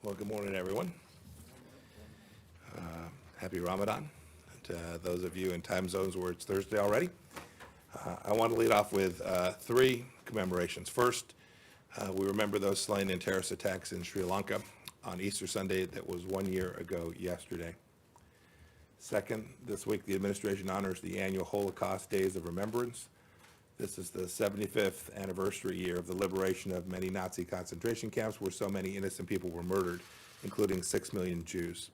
Well, good morning, everyone. Happy Ramadan to those of you in time zones where it's Thursday already. I want to lead off with three commemorations. First, we remember those slain in terrorist attacks in Sri Lanka on Easter Sunday that was 1 year ago yesterday. Second, this week the administration honors the annual Holocaust Days of Remembrance. This is the 75th anniversary year of the liberation of many Nazi concentration camps where so many innocent people were murdered, including 6 million Jews.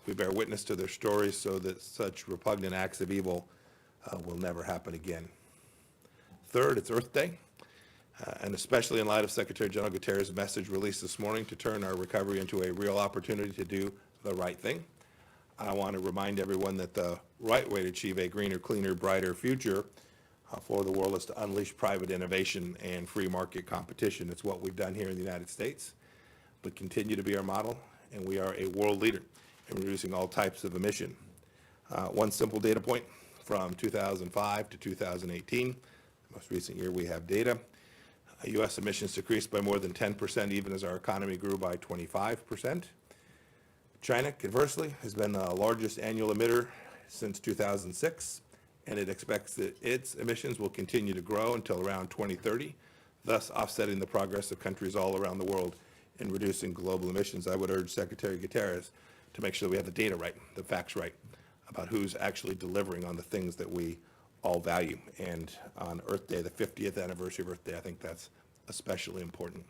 We bear witness to their stories so that such repugnant acts of evil will never happen again. Third, it's Earth Day, and especially in light of Secretary General Guterres' message released this morning to turn our recovery into a real opportunity to do the right thing. I want to remind everyone that the right way to achieve a greener, cleaner, brighter future for the world is to unleash private innovation and free market competition. It's what we've done here in the United States. We continue to be our model, and we are a world leader in reducing all types of emission. One simple data point from 2005 to 2018, the most recent year we have data, U.S. emissions decreased by more than 10%, even as our economy grew by 25%. China, conversely, has been the largest annual emitter since 2006, and it expects that its emissions will continue to grow until around 2030, thus offsetting the progress of countries all around the world in reducing global emissions. I would urge Secretary Guterres to make sure that we have the data right, the facts right, about who's actually delivering on the things that we all value. And on Earth Day, the 50th anniversary of Earth Day, I think that's especially important.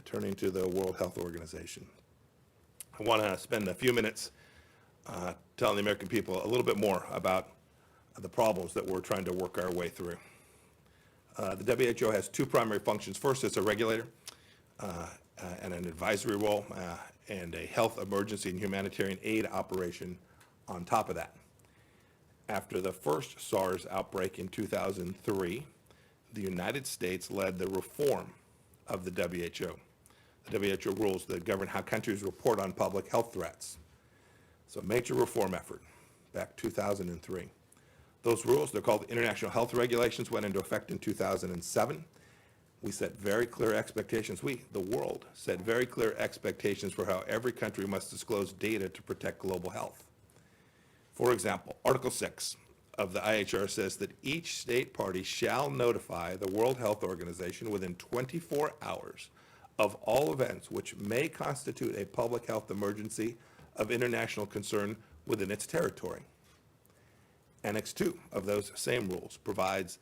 Turning to the World Health Organization. I want to spend a few minutes telling the American people a little bit more about the problems that we're trying to work our way through. The WHO has two primary functions. First, it's a regulator and an advisory role and a health emergency and humanitarian aid operation on top of that. After the first SARS outbreak in 2003, the United States led the reform of the WHO. The WHO rules that govern how countries report on public health threats. So a major reform effort back 2003. Those rules, they're called International Health Regulations, went into effect in 2007. We set very clear expectations. The world, set very clear expectations for how every country must disclose data to protect global health. For example, Article 6 of the IHR says that each state party shall notify the World Health Organization within 24 hours of all events which may constitute a public health emergency of international concern within its territory. Annex 2 of those same rules provides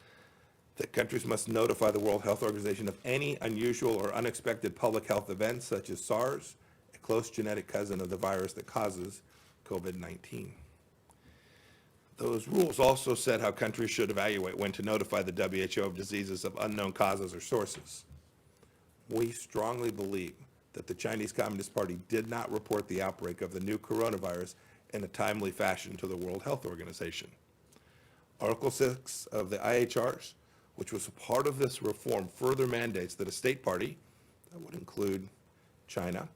that countries must notify the World Health Organization of any unusual or unexpected public health events such as SARS, a close genetic cousin of the virus that causes COVID-19. Those rules also said how countries should evaluate when to notify the WHO of diseases of unknown causes or sources. We strongly believe that the Chinese Communist Party did not report the outbreak of the new coronavirus in a timely fashion to the World Health Organization. Article 6 of the IHRs, which was a part of this reform, further mandates that a state party, that would include China,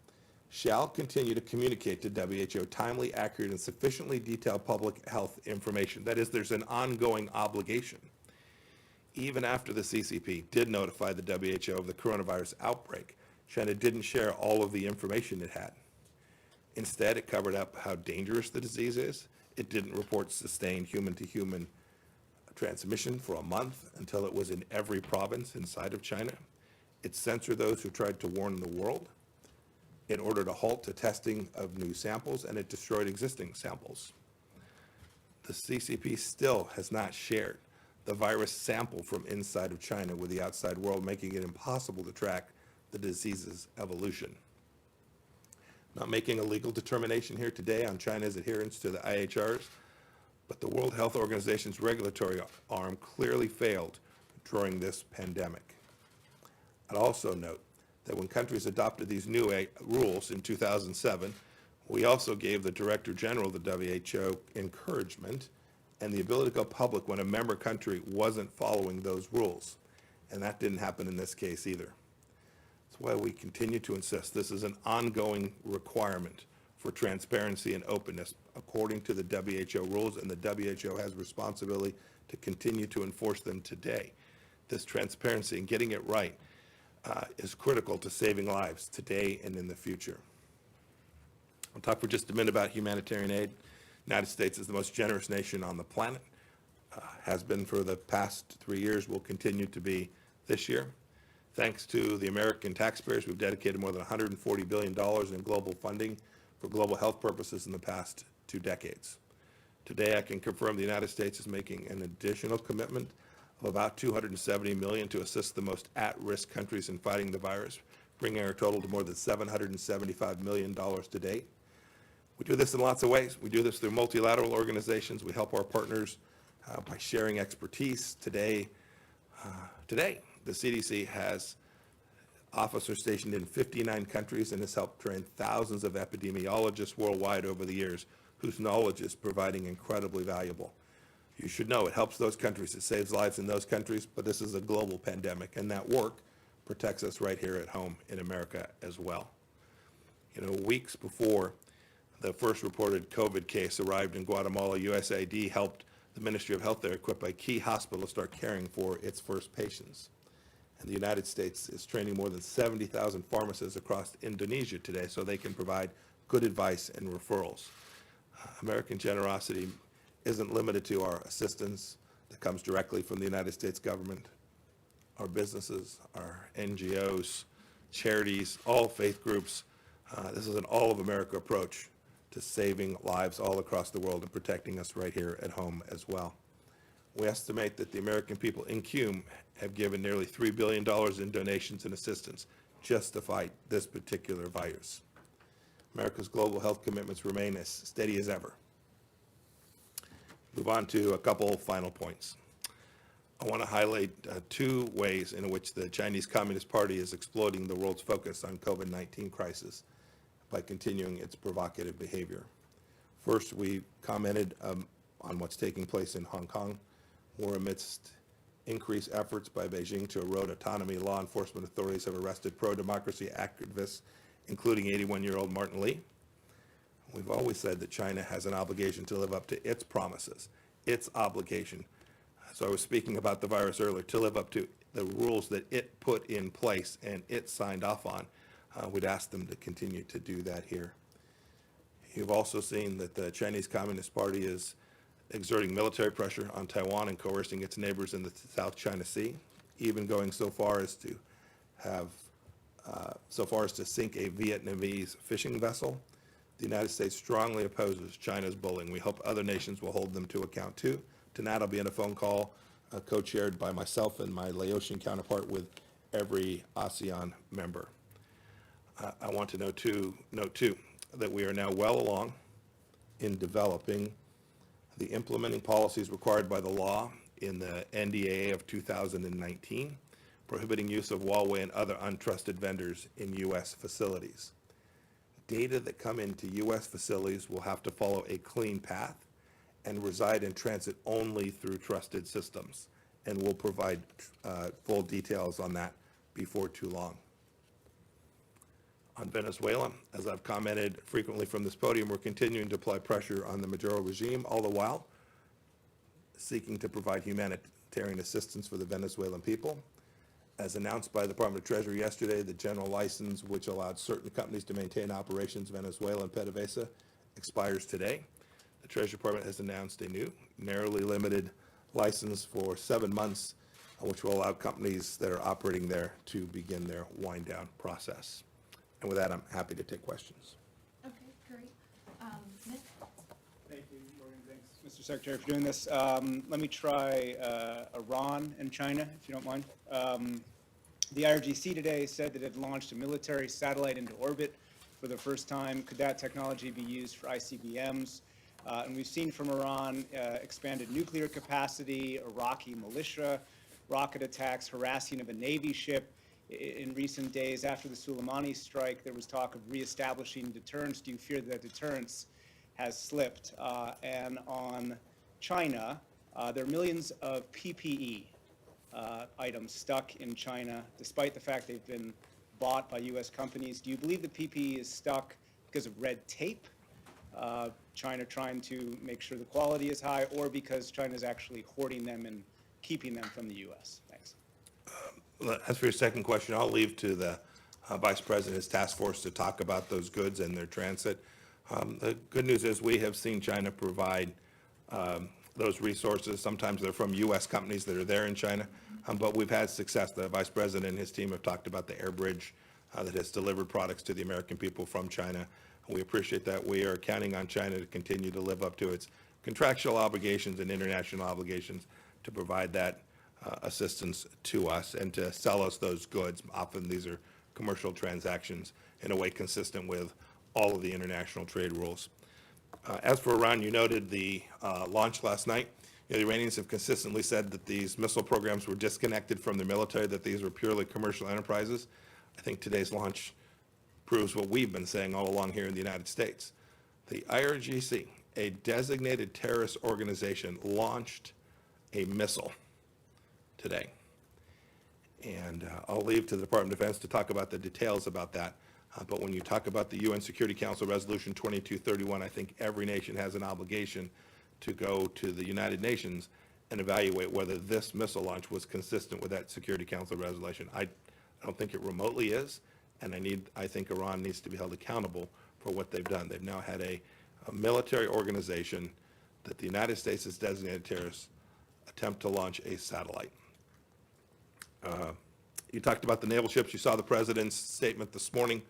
shall continue to communicate to WHO timely, accurate, and sufficiently detailed public health information. That is, there's an ongoing obligation. Even after the CCP did notify the WHO of the coronavirus outbreak, China didn't share all of the information it had. Instead, it covered up how dangerous the disease is. It didn't report sustained human-to-human transmission for a month until it was in every province inside of China. It censored those who tried to warn the world. It ordered a halt to testing of new samples, and it destroyed existing samples. The CCP still has not shared the virus sample from inside of China with the outside world, making it impossible to track the disease's evolution. Not making a legal determination here today on China's adherence to the IHRs, but the World Health Organization's regulatory arm clearly failed during this pandemic. I'd also note that when countries adopted these new rules in 2007, we also gave the Director General of the WHO encouragement and the ability to go public when a member country wasn't following those rules. And that didn't happen in this case either. That's why we continue to insist this is an ongoing requirement for transparency and openness according to the WHO rules, and the WHO has responsibility to continue to enforce them today. This transparency and getting it right is critical to saving lives today and in the future. I'll talk for just a minute about humanitarian aid. The United States is the most generous nation on the planet, has been for the past 3 years, will continue to be this year. Thanks to the American taxpayers, we've dedicated more than $140 billion in global funding for global health purposes in the past 2 decades. Today, I can confirm the United States is making an additional commitment of about $270 million to assist the most at-risk countries in fighting the virus, bringing our total to more than $775 million to date. We do this in lots of ways. We do this through multilateral organizations. We help our partners by sharing expertise. Today, the CDC has officers stationed in 59 countries and has helped train thousands of epidemiologists worldwide over the years, whose knowledge is proving incredibly valuable. You should know it helps those countries, it saves lives in those countries, but this is a global pandemic, and that work protects us right here at home in America as well. You know, weeks before the first reported COVID case arrived in Guatemala, USAID helped the Ministry of Health there equipped a key hospital to start caring for its first patients. And the United States is training more than 70,000 pharmacists across Indonesia today so they can provide good advice and referrals. American generosity isn't limited to our assistance that comes directly from the United States government, our businesses, our NGOs, charities, all faith groups. This is an all-of-America approach to saving lives all across the world and protecting us right here at home as well. We estimate that the American people in CUME have given nearly $3 billion in donations and assistance just to fight this particular virus. America's global health commitments remain as steady as ever. Move on to a couple final points. I want to highlight 2 ways in which the Chinese Communist Party is exploiting the world's focus on COVID-19 crisis by continuing its provocative behavior. First, we commented on what's taking place in Hong Kong, where amidst increased efforts by Beijing to erode autonomy, law enforcement authorities have arrested pro-democracy activists, including 81-year-old Martin Lee. We've always said that China has an obligation to live up to its promises, its obligation. So I was speaking about the virus earlier, to live up to the rules that it put in place and it signed off on. We'd ask them to continue to do that here. You've also seen that the Chinese Communist Party is exerting military pressure on Taiwan and coercing its neighbors in the South China Sea, even going so far as to sink a Vietnamese fishing vessel. The United States strongly opposes China's bullying. We hope other nations will hold them to account too. Tonight I'll be in a phone call co-chaired by myself and my Laotian counterpart with every ASEAN member. I want to note too that we are now well along in developing the implementing policies required by the law in the NDAA of 2019, prohibiting use of Huawei and other untrusted vendors in U.S. facilities. Data that come into U.S. facilities will have to follow a clean path and reside in transit only through trusted systems, and we'll provide full details on that before too long. On Venezuela, as I've commented frequently from this podium, we're continuing to apply pressure on the Maduro regime, all the while seeking to provide humanitarian assistance for the Venezuelan people. As announced by the Department of Treasury yesterday, the general license, which allowed certain companies to maintain operations in Venezuela and PDVSA, expires today. The Treasury Department has announced a new, narrowly limited license for 7 months, which will allow companies that are operating there to begin their wind-down process. And with that, I'm happy to take questions. Okay, great. Nick? Thank you, Morgan. Thanks, Mr. Secretary, for doing this. Let me try Iran and China, if you don't mind. The IRGC today said that it launched a military satellite into orbit for the first time. Could that technology be used for ICBMs? And we've seen from Iran expanded nuclear capacity, Iraqi militia, rocket attacks, harassing of a Navy ship. In recent days after the Soleimani strike, there was talk of reestablishing deterrence. Do you fear that deterrence has slipped? And on China, there are millions of PPE items stuck in China, despite the fact they've been bought by U.S. companies. Do you believe the PPE is stuck because of red tape, China trying to make sure the quality is high, or because China is actually hoarding them and keeping them from the U.S.? Thanks. As for your second question, I'll leave to the Vice President's task force to talk about those goods and their transit. The good news is we have seen China provide those resources. Sometimes they're from U.S. companies that are there in China, but we've had success. The Vice President and his team have talked about the air bridge that has delivered products to the American people from China. We appreciate that. We are counting on China to continue to live up to its contractual obligations and international obligations to provide that assistance to us and to sell us those goods. Often these are commercial transactions in a way consistent with all of the international trade rules. As for Iran, you noted the launch last night. The Iranians have consistently said that these missile programs were disconnected from the military, that these were purely commercial enterprises. I think today's launch proves what we've been saying all along here in the United States. The IRGC, a designated terrorist organization, launched a missile today. And I'll leave to the Department of Defense to talk about the details about that. But when you talk about the UN Security Council Resolution 2231, I think every nation has an obligation to go to the United Nations and evaluate whether this missile launch was consistent with that Security Council resolution. I don't think it remotely is, and I think Iran needs to be held accountable for what they've done. They've now had a military organization that the United States has designated terrorists attempt to launch a satellite. You talked about the naval ships. You saw the President's statement this morning.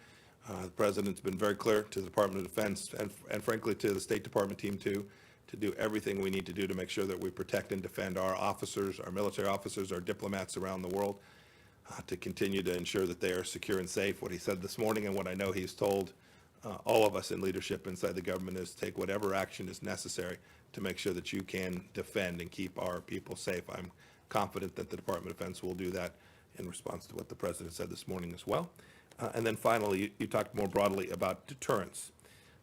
The President's been very clear to the Department of Defense and frankly to the State Department team too, to do everything we need to do to make sure that we protect and defend our officers, our military officers, our diplomats around the world, to continue to ensure that they are secure and safe. What he said this morning and what I know he's told all of us in leadership inside the government is take whatever action is necessary to make sure that you can defend and keep our people safe. I'm confident that the Department of Defense will do that in response to what the President said this morning as well. And then finally, you talked more broadly about deterrence.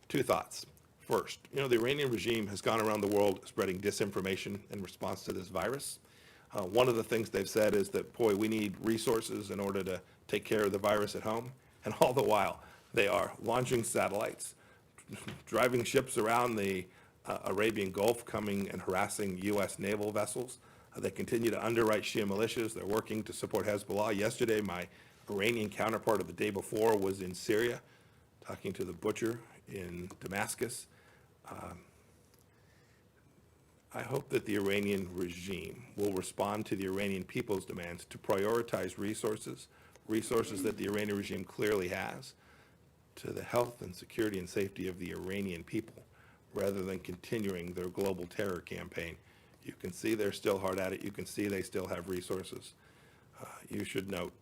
Two thoughts. First, the Iranian regime has gone around the world spreading disinformation in response to this virus. One of the things they've said is that, boy, we need resources in order to take care of the virus at home. And all the while, they are launching satellites, driving ships around the Arabian Gulf, coming and harassing U.S. naval vessels. They continue to underwrite Shia militias. They're working to support Hezbollah. Yesterday, my Iranian counterpart of the day before was in Syria, talking to the butcher in Damascus. I hope that the Iranian regime will respond to the Iranian people's demands to prioritize resources that the Iranian regime clearly has, to the health and security and safety of the Iranian people, rather than continuing their global terror campaign. You can see they're still hard at it. You can see they still have resources. You should note,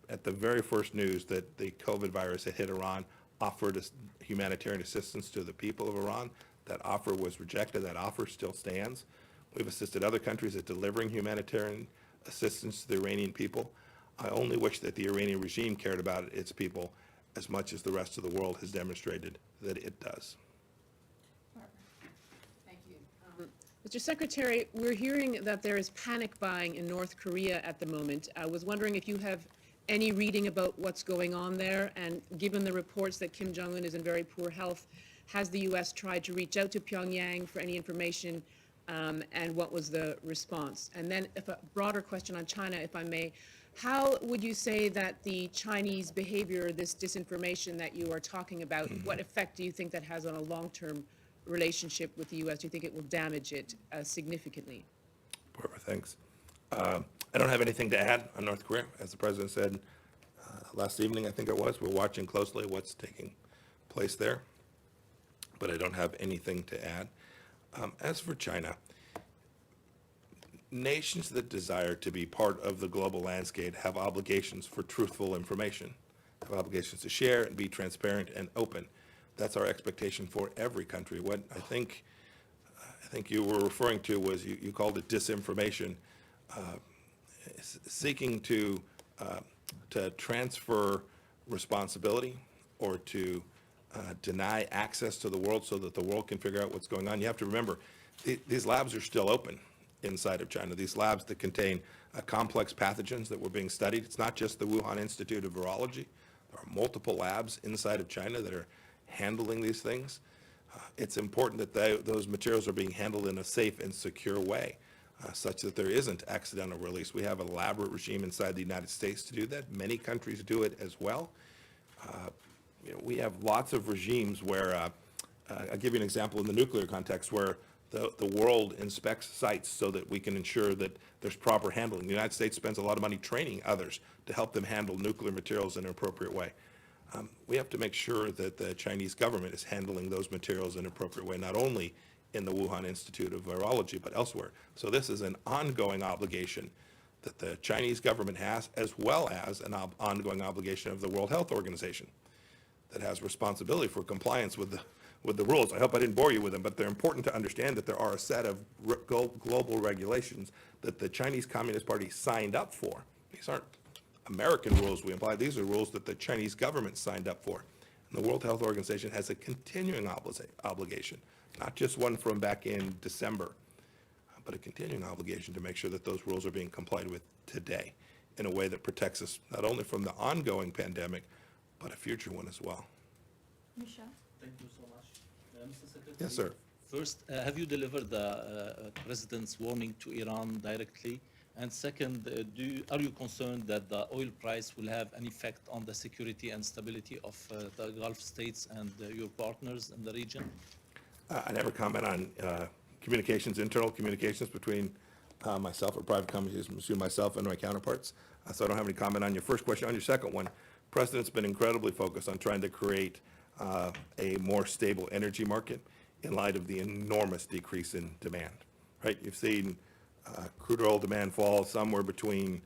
at the very first news that the COVID virus had hit Iran, offered humanitarian assistance to the people of Iran. That offer was rejected. That offer still stands. We've assisted other countries at delivering humanitarian assistance to the Iranian people. I only wish that the Iranian regime cared about its people as much as the rest of the world has demonstrated that it does. Barbara. Thank you. Mr. Secretary, we're hearing that there is panic buying in North Korea at the moment. I was wondering if you have any reading about what's going on there, and given the reports that Kim Jong-un is in very poor health, has the U.S. tried to reach out to Pyongyang for any information, and what was the response? And then a broader question on China, if I may. How would you say that the Chinese behavior, this disinformation that you are talking about, what effect do you think that has on a long-term relationship with the U.S.? Do you think it will damage it significantly? Barbara, thanks. I don't have anything to add on North Korea. As the President said last evening, I think it was, we're watching closely what's taking place there, but I don't have anything to add. As for China, nations that desire to be part of the global landscape have obligations for truthful information, have obligations to share and be transparent and open. That's our expectation for every country. What I think you were referring to was you called it disinformation, seeking to transfer responsibility or to deny access to the world so that the world can figure out what's going on. You have to remember, these labs are still open inside of China. These labs that contain complex pathogens that were being studied. It's not just the Wuhan Institute of Virology. There are multiple labs inside of China that are handling these things. It's important that those materials are being handled in a safe and secure way. such that there isn't accidental release. We have an elaborate regime inside the United States to do that. Many countries do it as well. We have lots of regimes where, I'll give you an example in the nuclear context, where the world inspects sites so that we can ensure that there's proper handling. The United States spends a lot of money training others to help them handle nuclear materials in an appropriate way. We have to make sure that the Chinese government is handling those materials in an appropriate way, not only in the Wuhan Institute of Virology, but elsewhere. So this is an ongoing obligation that the Chinese government has, as well as an ongoing obligation of the World Health Organization that has responsibility for compliance with the rules. I hope I didn't bore you with them, but they're important to understand that there are a set of global regulations that the Chinese Communist Party signed up for. These aren't American rules we imply. These are rules that the Chinese government signed up for. And the World Health Organization has a continuing obligation, not just one from back in December, but a continuing obligation to make sure that those rules are being complied with today in a way that protects us not only from the ongoing pandemic, but a future one as well. Michelle? Thank you so much. Mr. Secretary? Yes, sir. First, have you delivered the President's warning to Iran directly? And second, are you concerned that the oil price will have an effect on the security and stability of the Gulf states and your partners in the region? I never comment on internal communications between myself or private companies, between myself and my counterparts. So I don't have any comment on your first question. On your second one, President's been incredibly focused on trying to create a more stable energy market in light of the enormous decrease in demand, right? You've seen crude oil demand fall somewhere between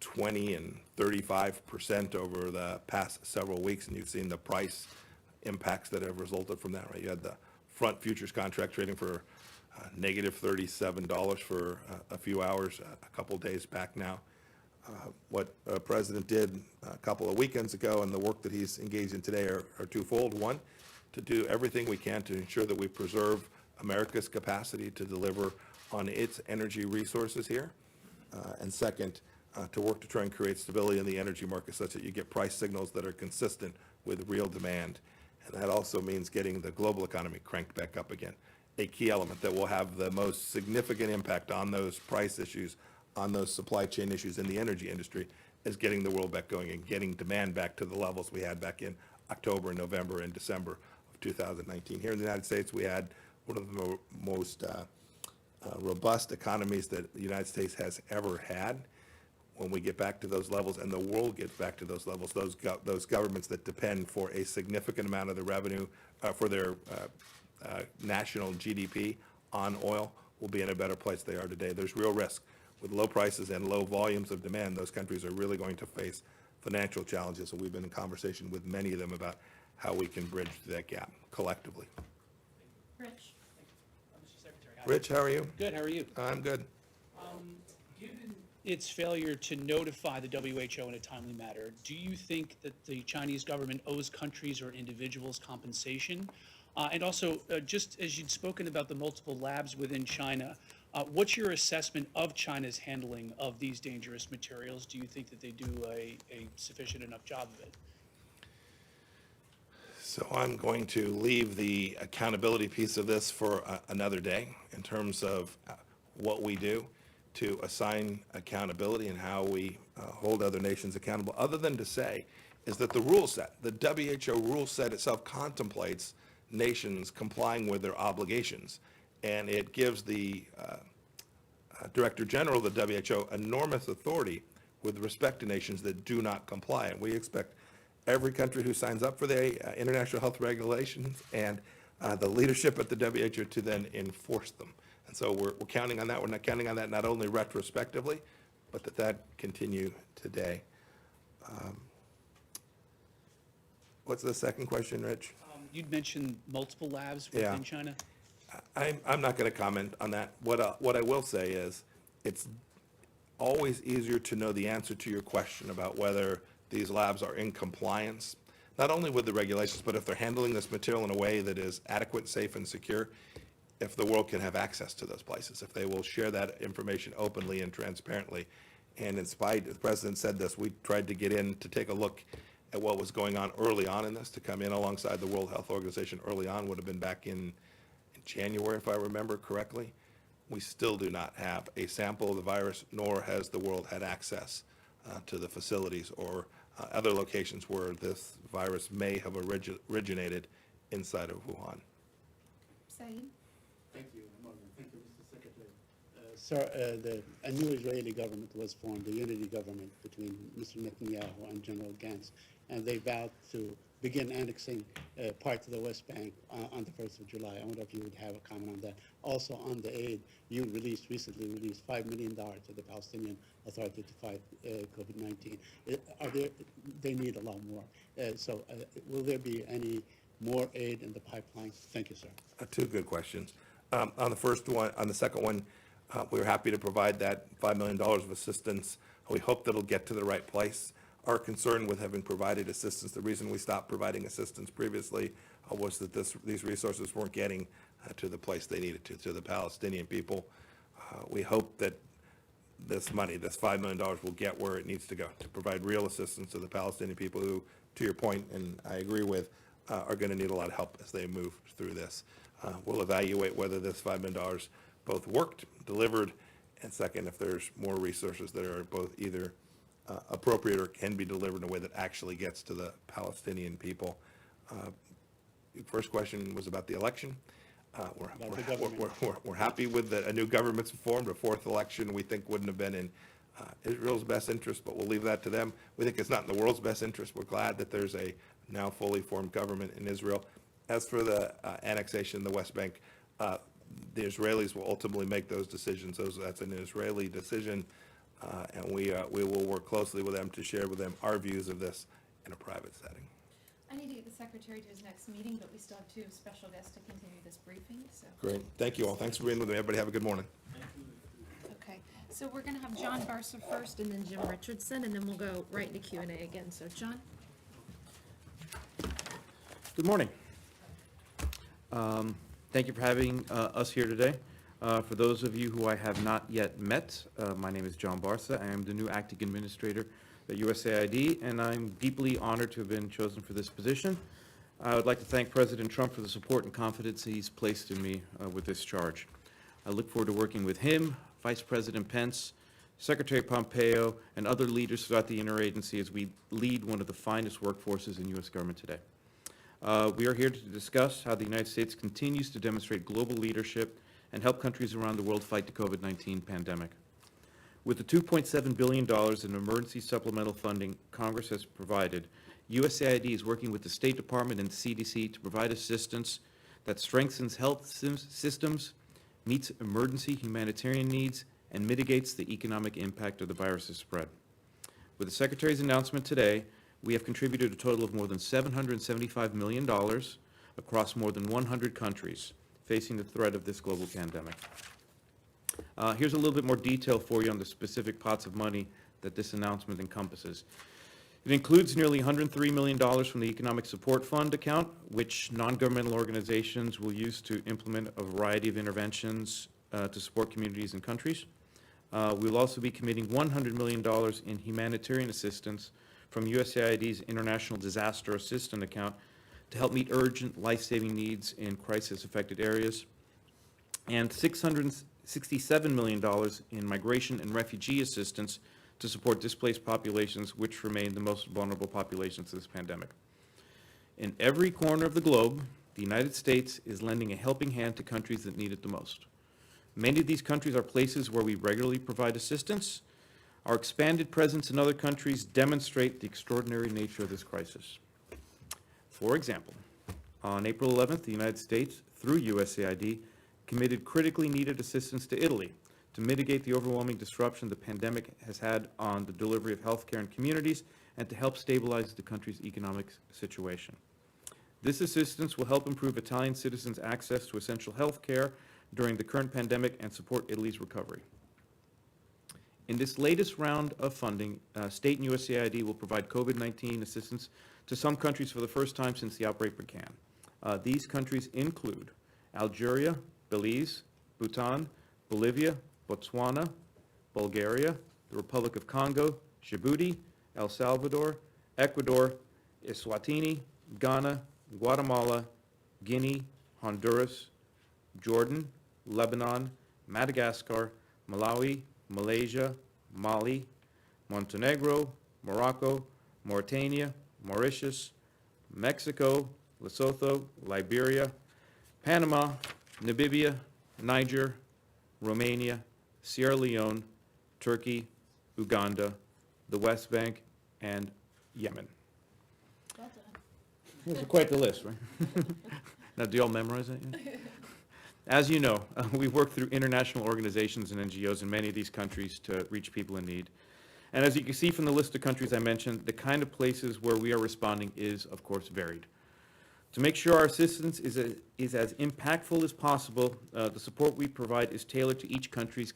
20 and 35% over the past several weeks, and you've seen the price impacts that have resulted from that, right? You had the front futures contract trading for negative $37 for a few hours, a couple days back now. What the President did a couple of weekends ago and the work that he's engaged in today are twofold. One, to do everything we can to ensure that we preserve America's capacity to deliver on its energy resources here. And second, to work to try and create stability in the energy market such that you get price signals that are consistent with real demand. And that also means getting the global economy cranked back up again. A key element that will have the most significant impact on those price issues, on those supply chain issues in the energy industry, is getting the world back going and getting demand back to the levels we had back in October, November, and December of 2019. Here in the United States, we had one of the most robust economies that the United States has ever had. When we get back to those levels and the world gets back to those levels, those governments that depend for a significant amount of the revenue for their national GDP on oil will be in a better place they are today. There's real risk. With low prices and low volumes of demand, those countries are really going to face financial challenges, and we've been in conversation with many of them about how we can bridge that gap collectively. Rich? Mr. Secretary. Rich, how are you? Good, how are you? I'm good. Given its failure to notify the WHO in a timely manner, do you think that the Chinese government owes countries or individuals compensation? And also, just as you'd spoken about the multiple labs within China, what's your assessment of China's handling of these dangerous materials? Do you think that they do a sufficient enough job of it? So I'm going to leave the accountability piece of this for another day in terms of what we do to assign accountability and how we hold other nations accountable, other than to say is that the rule set, the WHO rule set itself contemplates nations complying with their obligations. And it gives the Director General of the WHO enormous authority with respect to nations that do not comply. And we expect every country who signs up for the international health regulations and the leadership at the WHO to then enforce them. And so we're counting on that. We're not counting on that not only retrospectively, but that continue today. What's the second question, Rich? You'd mentioned multiple labs Yeah. within China. I'm not going to comment on that. What I will say is it's always easier to know the answer to your question about whether these labs are in compliance, not only with the regulations, but if they're handling this material in a way that is adequate, safe, and secure, if the world can have access to those places, if they will share that information openly and transparently. And in spite, the President said this, we tried to get in to take a look at what was going on early on in this, to come in alongside the World Health Organization early on, would have been back in January, if I remember correctly. we still do not have a sample of the virus, nor has the world had access to the facilities or other locations where this virus may have originated inside of Wuhan. Saeed? Thank you, Morgan. Thank you, Mr. Secretary. Sir, a new Israeli government was formed, the unity government between Mr. Netanyahu and General Gantz, and they vowed to begin annexing parts of the West Bank on the 1st of July. I wonder if you would have a comment on that. Also, on the aid, you recently released $5 million to the Palestinian Authority to fight COVID-19. They need a lot more. So will there be any more aid in the pipeline? Thank you, sir. Two good questions. On the second one, we were happy to provide that $5 million of assistance. We hope that it'll get to the right place. Our concern with having provided assistance, the reason we stopped providing assistance previously was that these resources weren't getting to the place they needed to the Palestinian people. We hope that this money, this $5 million, will get where it needs to go, to provide real assistance to the Palestinian people who, to your point, and I agree with, are going to need a lot of help as they move through this. We'll evaluate whether this $5 million both worked, delivered, and second, if there's more resources that are both either appropriate or can be delivered in a way that actually gets to the Palestinian people. Your first question was about the election. We're happy with a new government's formed. A fourth election we think wouldn't have been in Israel's best interest, but we'll leave that to them. We think it's not in the world's best interest. We're glad that there's a now fully formed government in Israel. As for the annexation of the West Bank, the Israelis will ultimately make those decisions. That's an Israeli decision, and we will work closely with them to share with them our views of this in a private setting. I need to get the secretary to his next meeting, but we still have two special guests to continue this briefing, so. Great. Thank you all. Thanks for being with me. Everybody have a good morning. Okay, so we're gonna have John Barser first and then Jim Richardson, and then we'll go right into Q&A again. So, John? Good morning. Thank you for having us here today. For those of you who I have not yet met, my name is John Barsa. I am the new acting administrator at USAID, and I'm deeply honored to have been chosen for this position. I would like to thank President Trump for the support and confidence he's placed in me with this charge. I look forward to working with him, Vice President Pence, Secretary Pompeo, and other leaders throughout the interagency as we lead one of the finest workforces in U.S. government today. We are here to discuss how the United States continues to demonstrate global leadership and help countries around the world fight the COVID-19 pandemic. With the $2.7 billion in emergency supplemental funding Congress has provided, USAID is working with the State Department and CDC to provide assistance that strengthens health systems, meets emergency humanitarian needs, and mitigates the economic impact of the virus's spread. With the Secretary's announcement today, we have contributed a total of more than $775 million across more than 100 countries facing the threat of this global pandemic. Here's a little bit more detail for you on the specific pots of money that this announcement encompasses. It includes nearly $103 million from the Economic Support Fund account, which non-governmental organizations will use to implement a variety of interventions to support communities and countries. We'll also be committing $100 million in humanitarian assistance from USAID's International Disaster Assistance account to help meet urgent life-saving needs in crisis-affected areas, and $667 million in migration and refugee assistance to support displaced populations, which remain the most vulnerable populations of this pandemic. In every corner of the globe, the United States is lending a helping hand to countries that need it the most. Many of these countries are places where we regularly provide assistance. Our expanded presence in other countries demonstrate the extraordinary nature of this crisis. For example, on April 11th, the United States, through USAID, committed critically needed assistance to Italy to mitigate the overwhelming disruption the pandemic has had on the delivery of healthcare in communities and to help stabilize the country's economic situation. This assistance will help improve Italian citizens' access to essential healthcare during the current pandemic and support Italy's recovery. In this latest round of funding, state and USAID will provide COVID-19 assistance to some countries for the first time since the outbreak began. These countries include Algeria, Belize, Bhutan, Bolivia, Botswana, Bulgaria, the Republic of Congo, Djibouti, El Salvador, Ecuador, Eswatini, Ghana, Guatemala, Guinea, Honduras, Jordan, Lebanon, Madagascar, Malawi, Malaysia, Mali, Montenegro, Morocco, Mauritania, Mauritius, Mexico, Lesotho, Liberia, Panama, Namibia, Niger, Romania, Sierra Leone, Turkey, Uganda, the West Bank, and Yemen. Well done. Those are quite the list, right? Now, do you all memorize that? Yeah? As you know, we work through international organizations and NGOs in many of these countries to reach people in need. And as you can see from the list of countries I mentioned, the kind of places where we are responding is, of course, varied. To make sure our assistance is as impactful as possible, the support we provide is tailored to each country's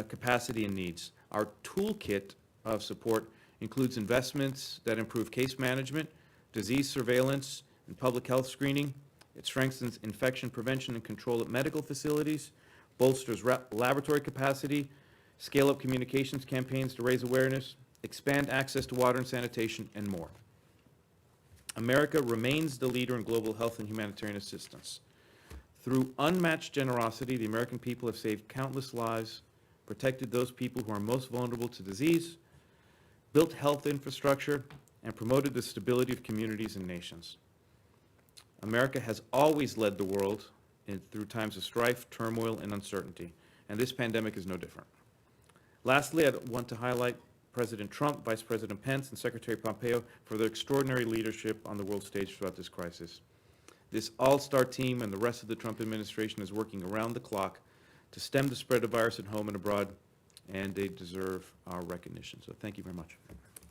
capacity and needs. Our toolkit of support includes investments that improve case management, disease surveillance, and public health screening. It strengthens infection prevention and control at medical facilities, bolsters laboratory capacity, scale up communications campaigns to raise awareness, expand access to water and sanitation, and more. America remains the leader in global health and humanitarian assistance. Through unmatched generosity, the American people have saved countless lives, protected those people who are most vulnerable to disease, built health infrastructure, and promoted the stability of communities and nations. America has always led the world through times of strife, turmoil, and uncertainty, and this pandemic is no different. Lastly, I want to highlight President Trump, Vice President Pence, and Secretary Pompeo for their extraordinary leadership on the world stage throughout this crisis. This all-star team and the rest of the Trump administration is working around the clock to stem the spread of virus at home and abroad, and they deserve our recognition. So thank you very much.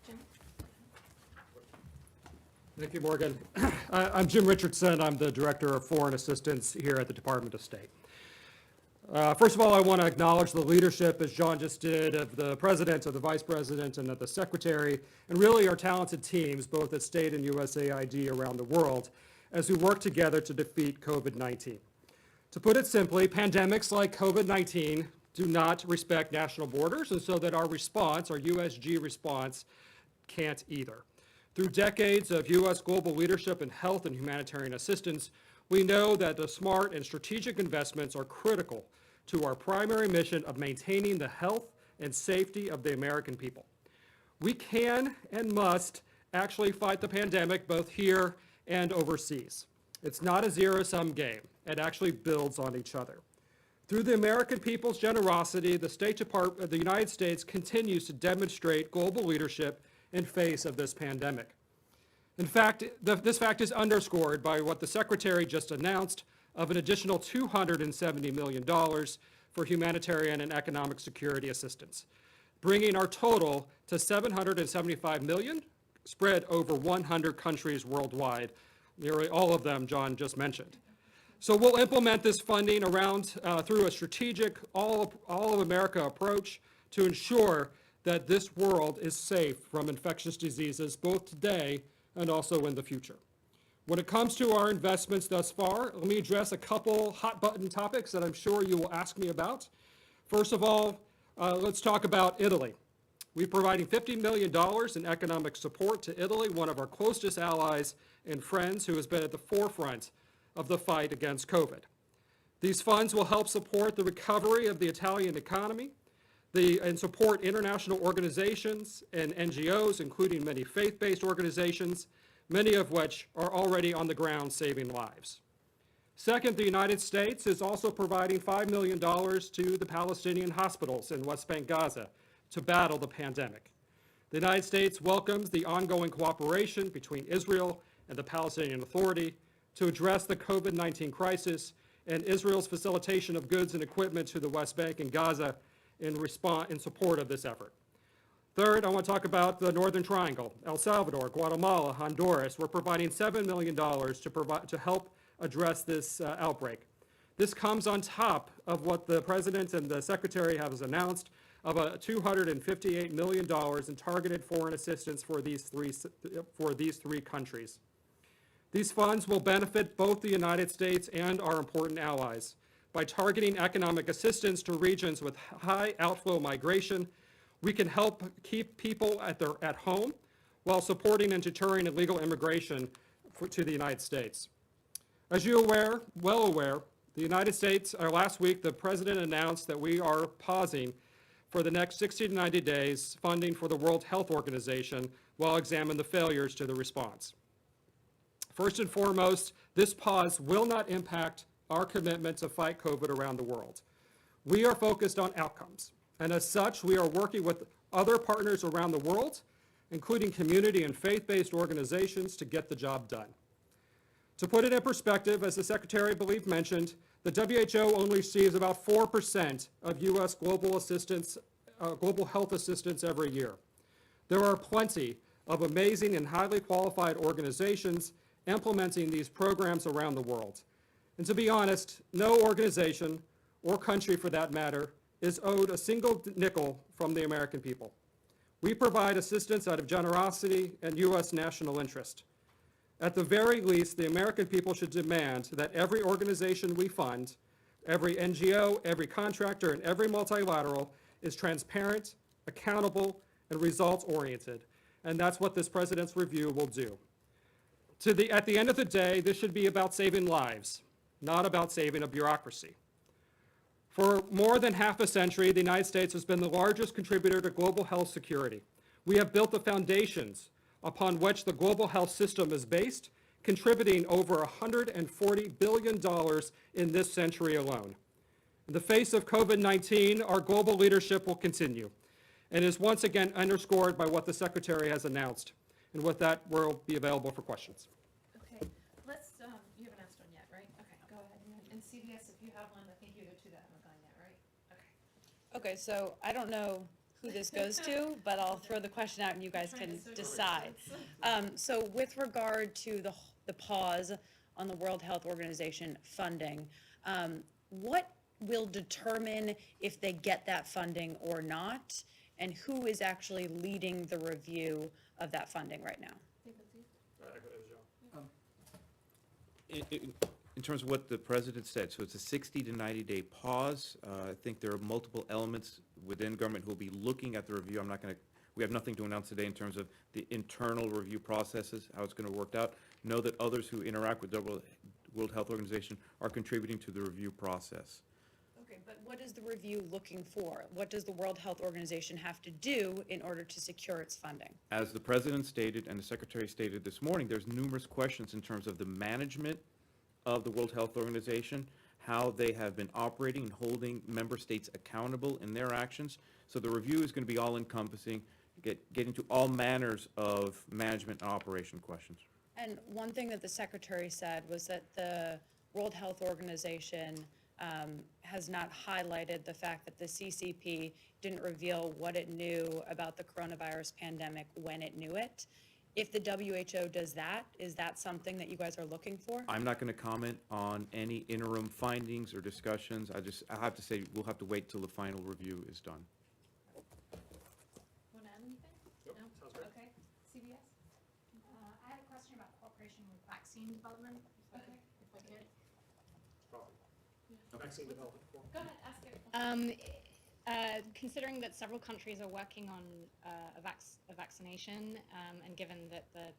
Jim? Thank you, Morgan. I'm Jim Richardson. I'm the Director of Foreign Assistance here at the Department of State. First of all, I want to acknowledge the leadership, as John just did, of the President, of the Vice President, and of the Secretary, and really our talented teams, both at State and USAID around the world, as we work together to defeat COVID-19. To put it simply, pandemics like COVID-19 do not respect national borders, and so that our response, our USG response, can't either. Through decades of U.S. global leadership in health and humanitarian assistance, we know that the smart and strategic investments are critical to our primary mission of maintaining the health and safety of the American people. We can and must actually fight the pandemic both here and overseas. It's not a zero-sum game. It actually builds on each other. Through the American people's generosity, the State Department of the United States continues to demonstrate global leadership in face of this pandemic. In fact, this fact is underscored by what the Secretary just announced of an additional $270 million for humanitarian and economic security assistance, bringing our total to $775 million spread over 100 countries worldwide, nearly all of them John just mentioned. So we'll implement this funding through a strategic all of America approach to ensure that this world is safe from infectious diseases both today and also in the future. When it comes to our investments thus far, let me address a couple hot button topics that I'm sure you will ask me about. First of all, let's talk about Italy. We're providing $50 million in economic support to Italy, one of our closest allies and friends who has been at the forefront of the fight against COVID. These funds will help support the recovery of the Italian economy and support international organizations and NGOs, including many faith-based organizations, many of which are already on the ground saving lives. Second, the United States is also providing $5 million to the Palestinian hospitals in West Bank, Gaza, to battle the pandemic. The United States welcomes the ongoing cooperation between Israel and the Palestinian Authority to address the COVID-19 crisis and Israel's facilitation of goods and equipment to the West Bank and Gaza in support of this effort. Third, I want to talk about the Northern Triangle, El Salvador, Guatemala, Honduras. We're providing $7 million to help address this outbreak. This comes on top of what the President and the Secretary have announced of $258 million in targeted foreign assistance for these three countries. These funds will benefit both the United States and our important allies by targeting economic assistance to regions with high outflow migration. We can help keep people at home while supporting and deterring illegal immigration to the United States. As you're well aware, Last week, the President announced that we are pausing for the next 60 to 90 days funding for the World Health Organization while examining the failures to the response. First and foremost, this pause will not impact our commitment to fight COVID around the world. We are focused on outcomes, and as such, we are working with other partners around the world, including community and faith-based organizations, to get the job done. To put it in perspective, as the Secretary, I believe, mentioned, the WHO only receives about 4% of U.S. global health assistance every year. There are plenty of amazing and highly qualified organizations implementing these programs around the world. And to be honest, no organization, or country for that matter, is owed a single nickel from the American people. We provide assistance out of generosity and U.S. national interest. At the very least, the American people should demand that every organization we fund, every NGO, every contractor, and every multilateral is transparent, accountable, and results-oriented. And that's what this President's review will do. At the end of the day, this should be about saving lives, not about saving a bureaucracy. For more than half a century, the United States has been the largest contributor to global health security. We have built the foundations upon which the global health system is based, contributing over $140 billion in this century alone. In the face of COVID-19, our global leadership will continue, and is once again underscored by what the Secretary has announced. And with that, we'll be available for questions. Okay, let's, you haven't asked one yet, right? Okay, go ahead. And CBS, if you have one, I think you go to that Magana, right? Okay. Okay, so I don't know who this goes to, but I'll throw the question out and you guys can decide. So with regard to the pause on the World Health Organization funding, what will determine if they get that funding or not? And who is actually leading the review of that funding right now? In terms of what the President said, so it's a 60 to 90-day pause. I think there are multiple elements within government who will be looking at the review. We have nothing to announce today in terms of the internal review processes, how it's going to work out. Know that others who interact with the World Health Organization are contributing to the review process. Okay, but what is the review looking for? What does the World Health Organization have to do in order to secure its funding? As the President stated and the Secretary stated this morning, there's numerous questions in terms of the management of the World Health Organization, how they have been operating and holding member states accountable in their actions. So the review is going to be all-encompassing, getting to all manners of management and operation questions. And one thing that the Secretary said was that the World Health Organization has not highlighted the fact that the CCP didn't reveal what it knew about the coronavirus pandemic when it knew it. If the WHO does that, is that something that you guys are looking for? I'm not going to comment on any interim findings or discussions. I have to say, we'll have to wait till the final review is done. Want to add anything? No? Okay. CBS? I had a question about cooperation with vaccine development, if I could. Vaccine development. Go ahead, ask it. Considering that several countries are working on a vaccination, and given that the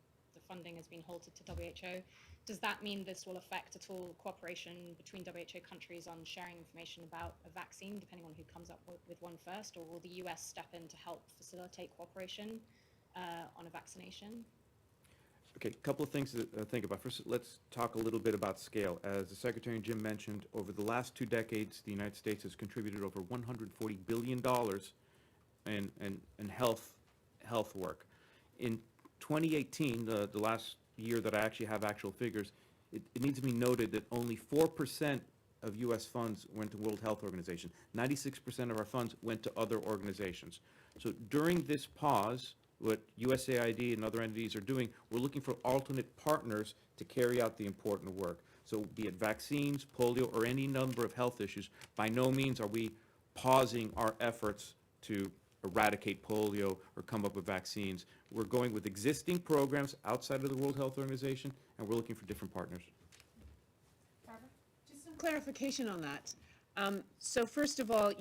funding has been halted to WHO, does that mean this will affect at all cooperation between WHO countries on sharing information about a vaccine, depending on who comes up with one first, or will the US step in to help facilitate cooperation on a vaccination? Okay, a couple of things to think about. First, let's talk a little bit about scale. As the Secretary and Jim mentioned, over the last 2 decades, the United States has contributed over $140 billion in health work. In 2018, the last year that I actually have actual figures, it needs to be noted that only 4% of U.S. funds went to World Health Organization. 96% of our funds went to other organizations. So during this pause, what USAID and other entities are doing, we're looking for alternate partners to carry out the important work. So be it vaccines, polio, or any number of health issues, by no means are we pausing our efforts to eradicate polio or come up with vaccines. We're going with existing programs outside of the World Health Organization, and we're looking for different partners. Barbara? Just some clarification on that. So first of all,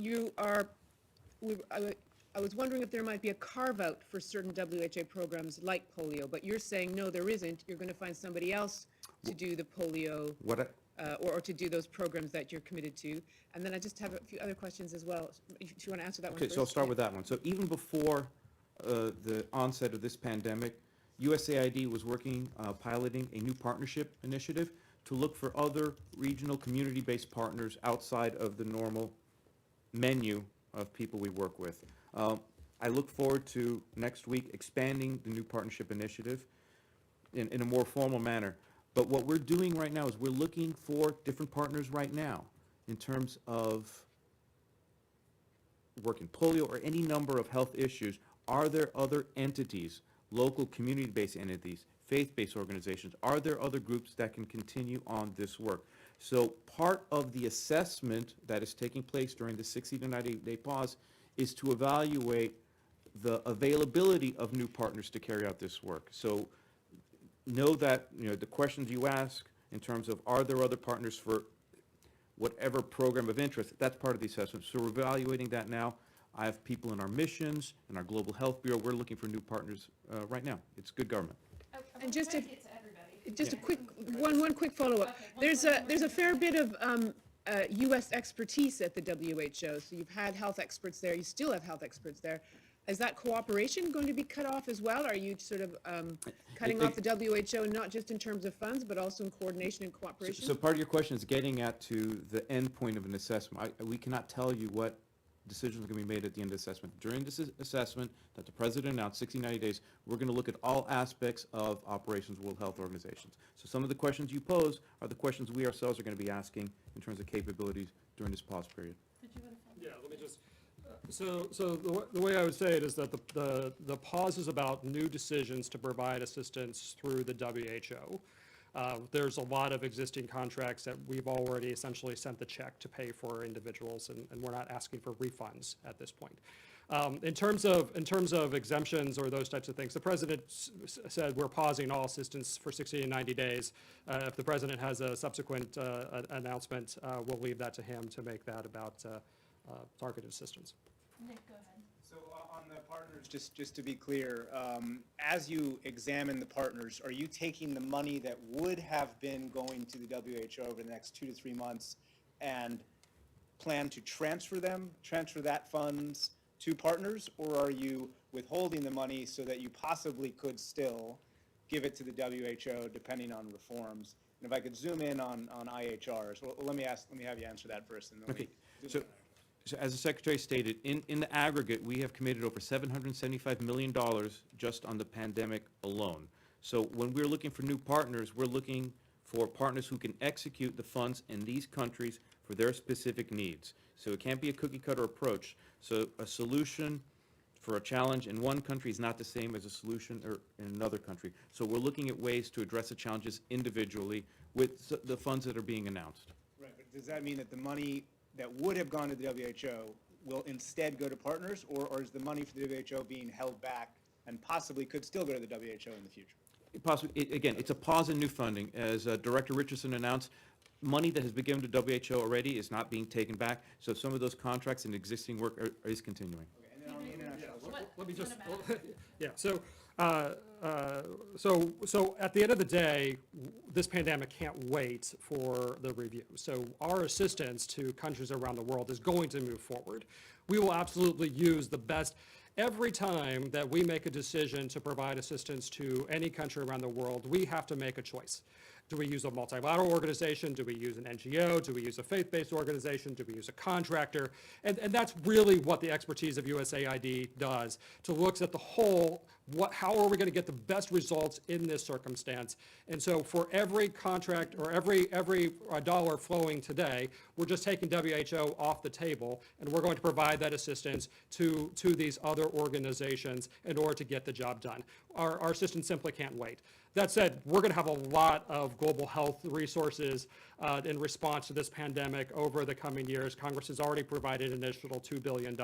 I was wondering if there might be a carve-out for certain WHO programs like polio, but you're saying, no, there isn't. You're going to find somebody else to do the polio or to do those programs that you're committed to? And then I just have a few other questions as well. If you want to answer that one Okay, first. so I'll start with that one. So even before the onset of this pandemic, USAID was working, piloting a new partnership initiative to look for other regional community-based partners outside of the normal menu of people we work with. I look forward to next week expanding the new partnership initiative in a more formal manner. But what we're doing right now is we're looking for different partners right now in terms of working polio or any number of health issues. Are there other entities, local community-based entities, faith-based organizations? Are there other groups that can continue on this work? So part of the assessment that is taking place during the 60 to 90-day pause is to evaluate the availability of new partners to carry out this work. So know that, the questions you ask in terms of are there other partners for whatever program of interest, that's part of the assessment. So we're evaluating that now. I have people in our missions, in our Global Health Bureau. We're looking for new partners right now. It's good government. And just to, Get to everybody. just a quick, one quick follow-up. Okay, There's a fair bit of U.S. expertise at the WHO. So you've had health experts there, you still have health experts there. Is that cooperation going to be cut off as well? Are you sort of cutting off the WHO, not just in terms of funds, but also in coordination and cooperation? So part of your question is getting at to the end point of an assessment. We cannot tell you what decisions are going to be made at the end of the assessment. During this assessment that the President announced, 60, 90 days, we're going to look at all aspects of operations World Health Organizations. So some of the questions you pose are the questions we ourselves are going to be asking in terms of capabilities during this pause period. Did you want to follow? Yeah, let me just, so the way I would say it is that the pause is about new decisions to provide assistance through the WHO. There's a lot of existing contracts that we've already essentially sent the check to pay for individuals, and we're not asking for refunds at this point. In terms of exemptions or those types of things, the President said we're pausing all assistance for 60 to 90 days. If the President has a subsequent announcement, we'll leave that to him to make that about targeted assistance. Nick, go ahead. So on the partners, just to be clear, as you examine the partners, are you taking the money that would have been going to the WHO over the next 2 to 3 months and plan to transfer that funds to partners, or are you withholding the money so that you possibly could still give it to the WHO depending on reforms? And if I could zoom in on IHRs, well, let me have you answer that first, and then Okay. So as the Secretary stated, in the aggregate, we have committed over $775 million just on the pandemic alone. So when we're looking for new partners, we're looking for partners who can execute the funds in these countries for their specific needs. So it can't be a cookie-cutter approach. So a solution for a challenge in one country is not the same as a solution in another country. So we're looking at ways to address the challenges individually with the funds that are being announced. Right, but does that mean that the money that would have gone to the WHO will instead go to partners, or is the money for the WHO being held back and possibly could still go to the WHO in the future? Possibly, again, it's a pause in new funding. As Director Richardson announced, money that has been given to WHO already is not being taken back, so some of those contracts and existing work is continuing. Okay, and then on the international, Let me just, What yeah, so at the end of the day, this pandemic can't wait for the review. So our assistance to countries around the world is going to move forward. We will absolutely use the best. Every time that we make a decision to provide assistance to any country around the world, we have to make a choice. Do we use a multilateral organization? Do we use an NGO? Do we use a faith-based organization? Do we use a contractor? And that's really what the expertise of USAID does, to look at the whole, how are we going to get the best results in this circumstance? And so for every contract or every dollar flowing today, we're just taking WHO off the table, and we're going to provide that assistance to these other organizations in order to get the job done. Our assistance simply can't wait. That said, we're going to have a lot of global health resources in response to this pandemic over the coming years. Congress has already provided an additional $2 billion,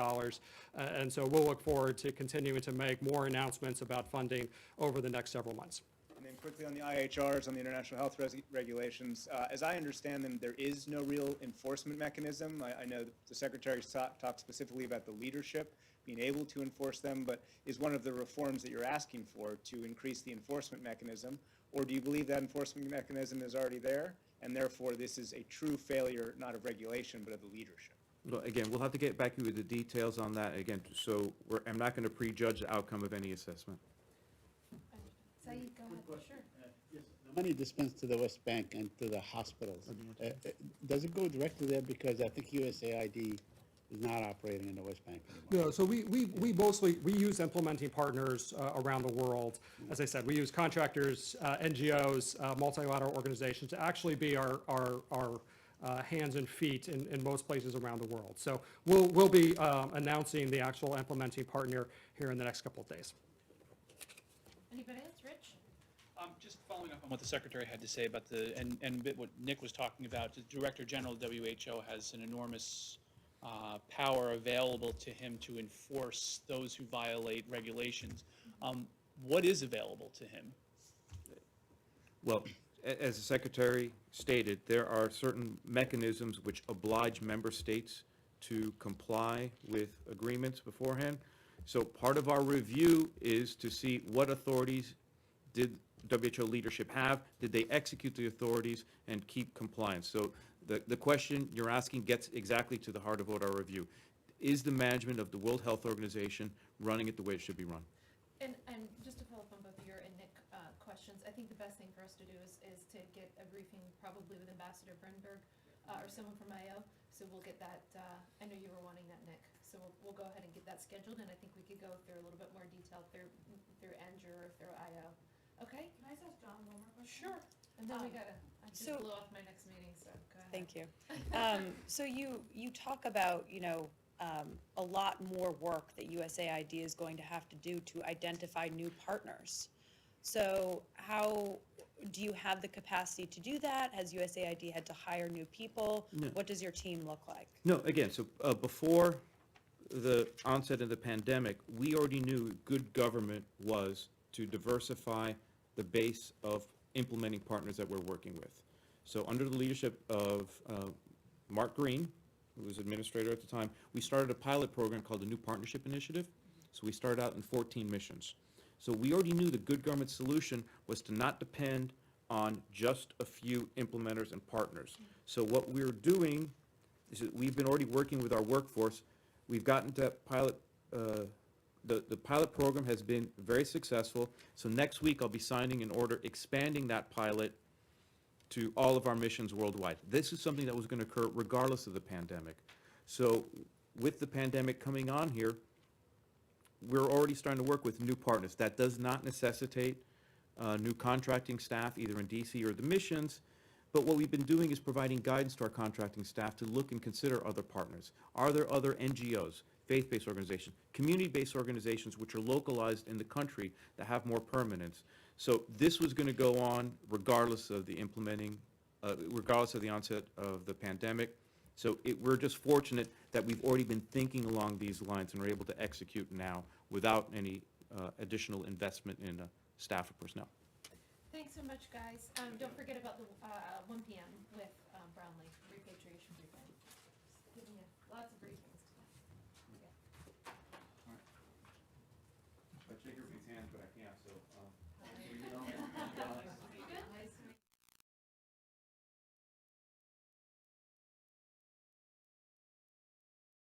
and so we'll look forward to continuing to make more announcements about funding over the next several months. And then quickly on the IHRs, on the international health regulations, as I understand them, there is no real enforcement mechanism. I know the Secretary talked specifically about the leadership being able to enforce them, but is one of the reforms that you're asking for to increase the enforcement mechanism? Or do you believe that enforcement mechanism is already there, and therefore this is a true failure, not of regulation, but of the leadership? Well, again, we'll have to get back to you with the details on that, again, so I'm not going to prejudge the outcome of any assessment. Saeed, go ahead, sure. Yes, the money dispensed to the West Bank and to the hospitals, does it go directly there? Because I think USAID is not operating in the West Bank anymore. No, so we mostly, we use implementing partners around the world. As I said, we use contractors, NGOs, multilateral organizations to actually be our hands and feet in most places around the world. So we'll be announcing the actual implementing partner here in the next couple of days. Anybody else? Rich? Just following up on what the Secretary had to say about and what Nick was talking about, the Director General of WHO has an enormous power available to him to enforce those who violate regulations. What is available to him? Well, as the Secretary stated, there are certain mechanisms which oblige member states to comply with agreements beforehand. So part of our review is to see what authorities did WHO leadership have, did they execute the authorities and keep compliance? So the question you're asking gets exactly to the heart of what our review. Is the management of the World Health Organization running it the way it should be run? And just to follow up on both your and Nick questions, I think the best thing for us to do is to get a briefing probably with Ambassador Bernberg or someone from IO. So we'll get that, I know you were wanting that, Nick. So we'll go ahead and get that scheduled, and I think we could go through a little bit more detail through Andrew or through IO. Okay? Can I just ask John one more question? Sure. And then we gotta, I just so- blew off my next meeting, so go ahead. Thank you. So you talk about, a lot more work that USAID is going to have to do to identify new partners. So how, do you have the capacity to do that? Has USAID had to hire new people? No. What does your team look like? No, again, so before the onset of the pandemic, we already knew good government was to diversify the base of implementing partners that we're working with. So under the leadership of Mark Green, who was administrator at the time, we started a pilot program called the New Partnership Initiative. So we started out in 14 missions. So we already knew the good government solution was to not depend on just a few implementers and partners. So what we're doing is that we've been already working with our workforce. We've gotten to that pilot, the pilot program has been very successful. So next week I'll be signing an order expanding that pilot to all of our missions worldwide. This is something that was going to occur regardless of the pandemic. So with the pandemic coming on here, we're already starting to work with new partners. That does not necessitate new contracting staff, either in DC or the missions, but what we've been doing is providing guidance to our contracting staff to look and consider other partners. Are there other NGOs, faith-based organizations, community-based organizations which are localized in the country that have more permanence? So this was going to go on regardless of the regardless of the onset of the pandemic. So we're just fortunate that we've already been thinking along these lines and are able to execute now without any additional investment in staff or personnel. Thanks so much, guys. Don't forget about the 1 p.m. with Brownlee.